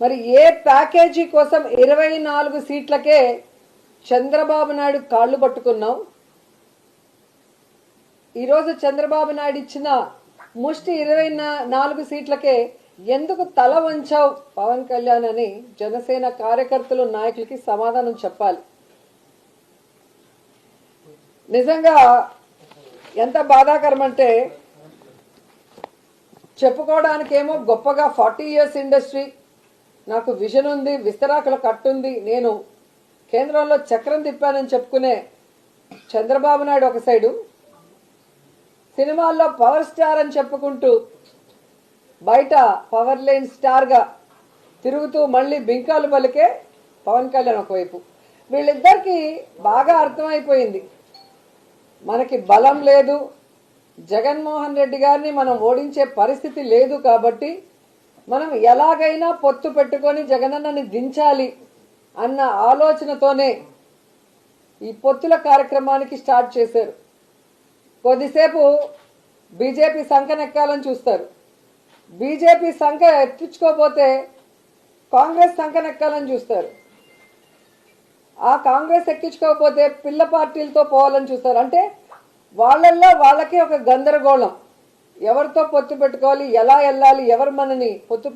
మరి ఏ ప్యాకేజీ కోసం 24 సీట్లకే చంద్రబాబు నాయుడు కాళ్ళు పట్టుకున్నాం. ఈరోజు చంద్రబాబు నాయుడు ఇచ్చిన ముష్టి 24 సీట్లకే ఎందుకు తల వంచావు పవన్ కళ్యాణ్ అని జనసేన కార్యకర్తలు నాయకులకి సమాధానం చెప్పాలి. నిజంగా ఎంత బాధాకరం అంటే, చెప్పుకోవడానికేమో గొప్పగా 40 ఇయర్స్ ఇండస్ట్రీ, నాకు విజన్ ఉంది, విస్తరాకుల కట్టుంది, నేను కేంద్రంలో చక్రం తిప్పానని చెప్పుకునే చంద్రబాబు నాయుడు ఒక సైడు, సినిమాల్లో పవర్ స్టార్ అని చెప్పుకుంటూ బయట పవర్ లైన్ స్టార్గా తిరుగుతూ మళ్ళీ బింకాలు పలికే పవన్ కళ్యాణ్ ఒకవైపు. వీళ్ళిద్దరికీ బాగా అర్థమైపోయింది, మనకి బలం లేదు, జగన్మోహన్ రెడ్డి గారిని మనం ఓడించే పరిస్థితి లేదు, కాబట్టి మనం ఎలాగైనా పొత్తు పెట్టుకొని జగనన్నని దించాలి అన్న ఆలోచనతోనే ఈ పొత్తుల కార్యక్రమానికి స్టార్ట్ చేశారు. కొద్దిసేపు బీజేపీ సంకనెక్కాలని చూస్తారు, బీజేపీ సంఖ ఎత్తించుకోకపోతే కాంగ్రెస్ సంకనెక్కాలని చూస్తారు, ఆ కాంగ్రెస్ ఎక్కించుకోకపోతే పిల్ల పార్టీలతో పోవాలని చూస్తారు. అంటే వాళ్ళల్లో వాళ్ళకి ఒక గందరగోళం, ఎవరితో పొత్తు పెట్టుకోవాలి, ఎలా వెళ్ళాలి, ఎవరు మనని పొత్తు